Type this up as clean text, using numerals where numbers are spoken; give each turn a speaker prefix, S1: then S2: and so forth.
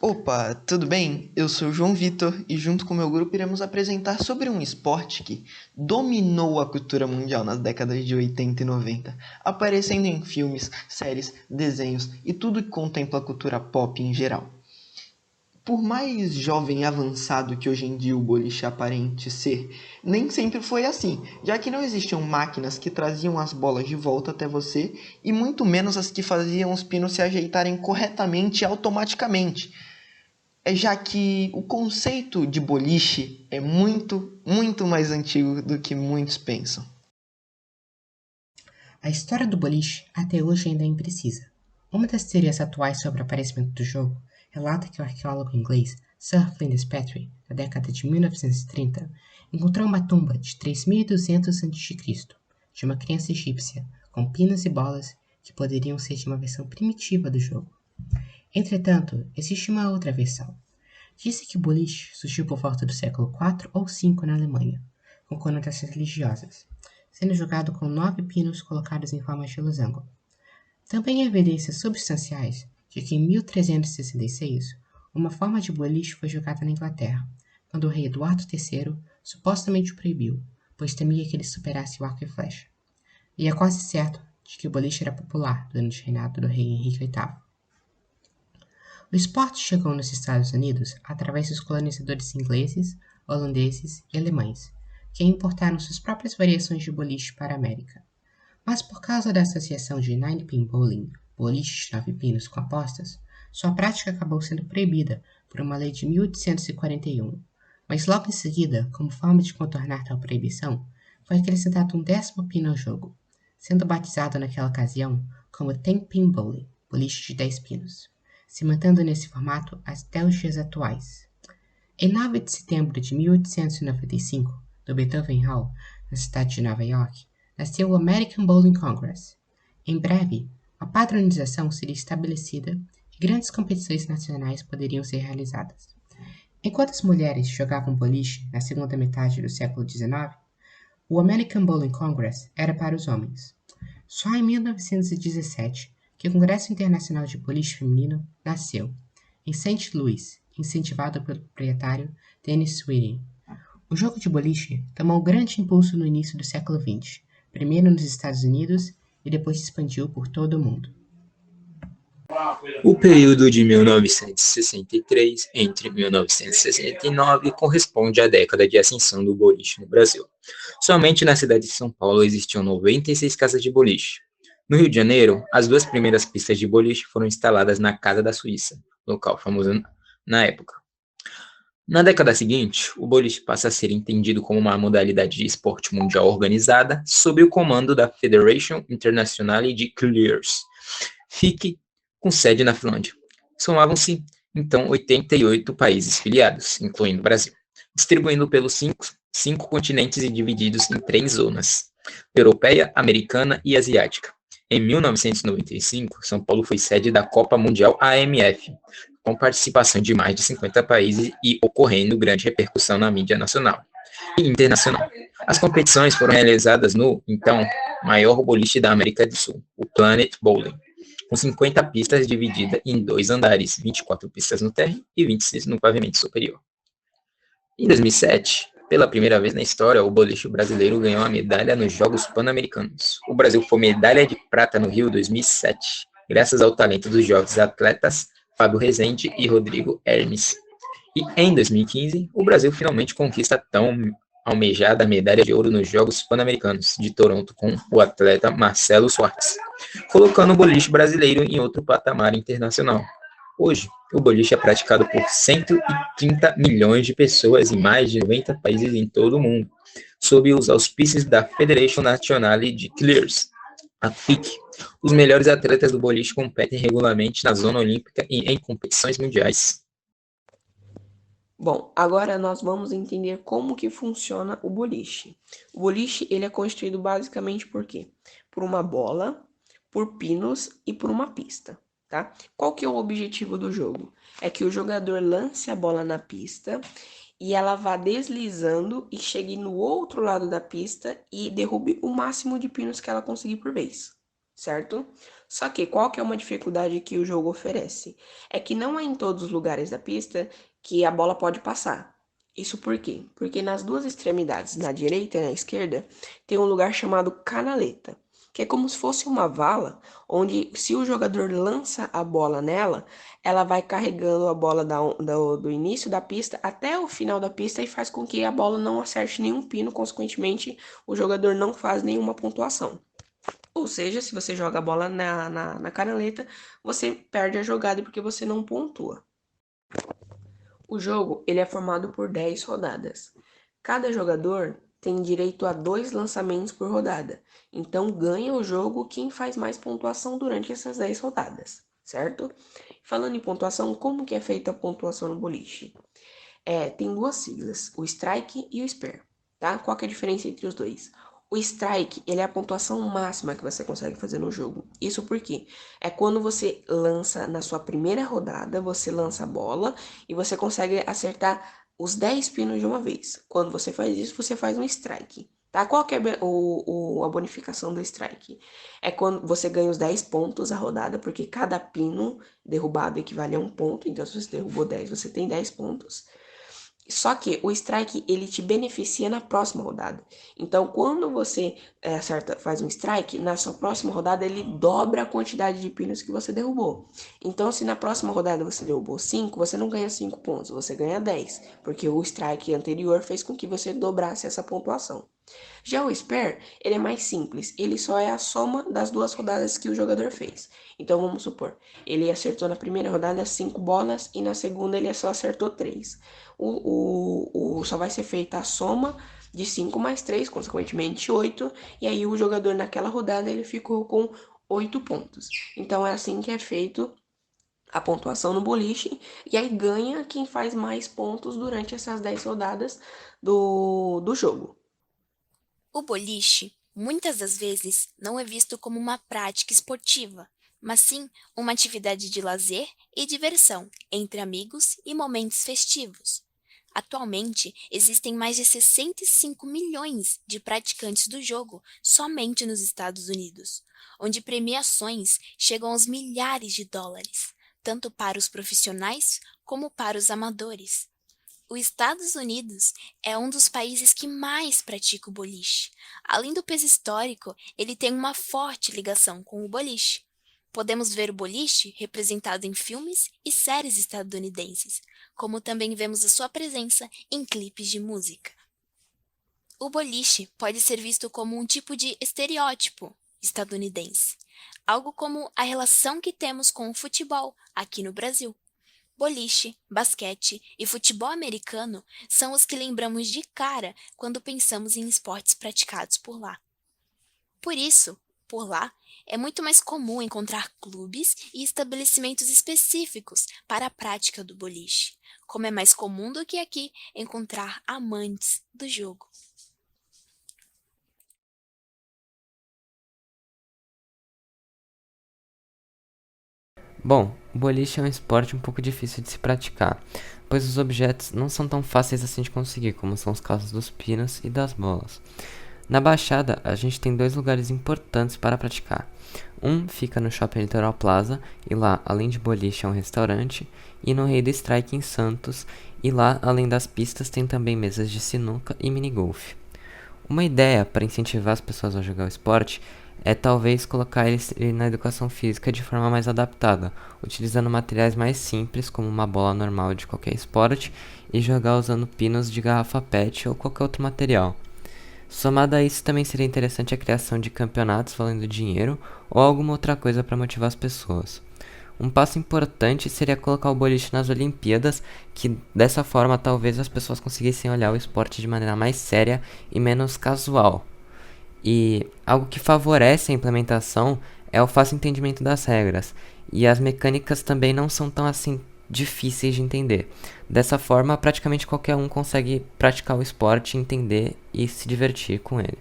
S1: Opa, tudo bem? Eu sou o João Vitor e junto com o meu grupo iremos apresentar sobre um esporte que dominou a cultura mundial nas décadas de 80 e 90, aparecendo em filmes, séries, desenhos e tudo que contempla a cultura pop em geral. Por mais jovem e avançado que hoje em dia o boliche aparente ser, nem sempre foi assim, já que não existiam máquinas que traziam as bolas de volta até você e muito menos as que faziam os pinos se ajeitarem corretamente e automaticamente, já que o conceito de boliche é muito mais antigo do que muitos pensam.
S2: A história do boliche até hoje ainda é imprecisa. Uma das teorias atuais sobre o aparecimento do jogo relata que o arqueólogo inglês Sir Flinders Petrie, na década de 1930, encontrou uma tumba de 3200 a.C. de uma criança egípcia com pinos e bolas que poderiam ser de uma versão primitiva do jogo. Entretanto, existe uma outra versão. Disse que o boliche surgiu por volta do século IV ou V na Alemanha, com conotações religiosas, sendo jogado com 9 pinos colocados em forma de losango. Também há evidências substanciais de que em 1366 uma forma de boliche foi jogada na Inglaterra, quando o rei Eduardo III supostamente o proibiu, pois temia que ele superasse o arco e flecha. E é quase certo de que o boliche era popular durante o reinado do rei Henrique VIII. O esporte chegou nos Estados Unidos através dos colonizadores ingleses, holandeses e alemães, que importaram suas próprias variações de boliche para a América. Mas por causa da associação de nine-pin bowling, boliche de 9 pinos com apostas, sua prática acabou sendo proibida por uma lei de 1841. Mas logo em seguida, como forma de contornar tal proibição, foi acrescentado um 10º pino ao jogo, sendo batizado naquela ocasião como ten-pin bowling, boliche de 10 pinos, se mantendo nesse formato até os dias atuais. Em 9 de setembro de 1895, no Beethoven Hall, na cidade de Nova York, nasceu o American Bowling Congress. Em breve, a padronização seria estabelecida e grandes competições nacionais poderiam ser realizadas. Enquanto as mulheres jogavam boliche na segunda metade do século XIX, o American Bowling Congress era para os homens. Só em 1917 que o Congresso Internacional de Boliche Feminino nasceu, em St. Louis, incentivado pelo proprietário Dennis Sweeting. O jogo de boliche tomou grande impulso no início do século XX, primeiro nos Estados Unidos e depois se expandiu por todo o mundo.
S3: O período de 1963 entre 1969 corresponde à década de ascensão do boliche no Brasil. Somente na cidade de São Paulo existiam 96 casas de boliche. No Rio de Janeiro, as 2 primeiras pistas de boliche foram instaladas na Casa da Suíça, local famoso na época. Na década seguinte, o boliche passa a ser entendido como uma modalidade de esporte mundial organizada sob o comando da Federation Internationale de Clears, FIC, com sede na Finlândia. Somavam-se, então, 88 países filiados, incluindo o Brasil, distribuindo pelos cinco continentes e divididos em 3 zonas: europeia, americana e asiática. Em 1995, São Paulo foi sede da Copa Mundial AMF, com participação de mais de 50 países e ocorrendo grande repercussão na mídia nacional e internacional. As competições foram realizadas no, então, maior boliche da América do Sul, o Planet Bowling, com 50 pistas divididas em 2 andares, 24 pistas no térreo e 26 no pavimento superior. Em 2007, pela primeira vez na história, o boliche brasileiro ganhou a medalha nos Jogos Pan-Americanos. O Brasil foi medalha de prata no Rio 2007, graças ao talento dos jovens atletas Fábio Rezende e Rodrigo Hermes. E em 2015, o Brasil finalmente conquista a tão almejada medalha de ouro nos Jogos Pan-Americanos de Toronto com o atleta Marcelo Swartz, colocando o boliche brasileiro em outro patamar internacional. Hoje, o boliche é praticado por 130 milhões de pessoas em mais de 90 países em todo o mundo, sob os auspícios da Federation Nationale de Clears, a FIC. Os melhores atletas do boliche competem regularmente na zona olímpica e em competições mundiais.
S4: Bom, agora nós vamos entender como que funciona o boliche. O boliche ele é constituído basicamente por quê? Por uma bola, por pinos e por uma pista, tá? Qual que é o objetivo do jogo? É que o jogador lance a bola na pista e ela vá deslizando e chegue no outro lado da pista e derrube o máximo de pinos que ela conseguir por vez, certo? Só que qual que é uma dificuldade que o jogo oferece? É que não é em todos os lugares da pista que a bola pode passar. Isso por quê? Porque nas duas extremidades, na direita e na esquerda, tem um lugar chamado canaleta, que é como se fosse uma vala, onde se o jogador lança a bola nela, ela vai carregando a bola do início da pista até o final da pista e faz com que a bola não acerte nenhum pino, consequentemente, o jogador não faz nenhuma pontuação. Ou seja, se você joga a bola na canaleta, você perde a jogada porque você não pontua. O jogo ele é formado por 10 rodadas. Cada jogador tem direito a 2 lançamentos por rodada. Então ganha o jogo quem faz mais pontuação durante essas 10 rodadas, certo? Falando em pontuação, como que é feita a pontuação no boliche? Tem duas siglas, o strike e o spare, tá? Qual que é a diferença entre os dois? O strike, ele é a pontuação máxima que você consegue fazer no jogo. Isso porque é quando você lança na sua primeira rodada, você lança a bola e você consegue acertar os 10 pinos de uma vez. Quando você faz isso, você faz um strike, tá? Qual que é a bonificação do strike? É quando você ganha os 10 pontos a rodada, porque cada pino derrubado equivale a um ponto. Então, se você derrubou 10, você tem 10 pontos. Só que o strike ele te beneficia na próxima rodada. Então, quando você faz um strike, na sua próxima rodada ele dobra a quantidade de pinos que você derrubou. Então, se na próxima rodada você derrubou 5, você não ganha 5 pontos, você ganha 10, porque o strike anterior fez com que você dobrasse essa pontuação. Já o spare, ele é mais simples, ele só é a soma das duas rodadas que o jogador fez. Então vamos supor, ele acertou na primeira rodada 5 bolas e na segunda ele só acertou 3. Só vai ser feita a soma de 5 mais 3, consequentemente 8, e aí o jogador naquela rodada ele ficou com 8 pontos. Então é assim que é feito a pontuação no boliche, e aí ganha quem faz mais pontos durante essas 10 rodadas do jogo.
S5: O boliche, muitas das vezes, não é visto como uma prática esportiva, mas sim uma atividade de lazer e diversão entre amigos e momentos festivos. Atualmente, existem mais de 65 milhões de praticantes do jogo somente nos Estados Unidos, onde premiações chegam aos milhares de dólares, tanto para os profissionais como para os amadores. Os Estados Unidos é um dos países que mais pratica o boliche. Além do peso histórico, ele tem uma forte ligação com o boliche. Podemos ver o boliche representado em filmes e séries estadunidenses, como também vemos a sua presença em clipes de música. O boliche pode ser visto como um tipo de estereótipo estadunidense, algo como a relação que temos com o futebol aqui no Brasil. Boliche, basquete e futebol americano são os que lembramos de cara quando pensamos em esportes praticados por lá. Por isso, por lá, é muito mais comum encontrar clubes e estabelecimentos específicos para a prática do boliche, como é mais comum do que aqui encontrar amantes do jogo.
S6: Bom, o boliche é um esporte um pouco difícil de se praticar, pois os objetos não são tão fáceis assim de conseguir, como são os casos dos pinos e das bolas. Na Baixada, a gente tem 2 lugares importantes para praticar. Um fica no Shopping Litoral Plaza, e lá, além de boliche, é um restaurante, e no Rei do Strike em Santos, e lá, além das pistas, tem também mesas de sinuca e minigolf. Uma ideia para incentivar as pessoas a jogar o esporte é talvez colocar eles na educação física de forma mais adaptada, utilizando materiais mais simples, como uma bola normal de qualquer esporte, e jogar usando pinos de garrafa PET ou qualquer outro material. Somado a isso, também seria interessante a criação de campeonatos valendo dinheiro ou alguma outra coisa para motivar as pessoas. Um passo importante seria colocar o boliche nas Olimpíadas, que dessa forma talvez as pessoas conseguissem olhar o esporte de maneira mais séria e menos casual. E algo que favorece a implementação é o fácil entendimento das regras, e as mecânicas também não são tão assim difíceis de entender. Dessa forma, praticamente qualquer um consegue praticar o esporte, entender e se divertir com ele.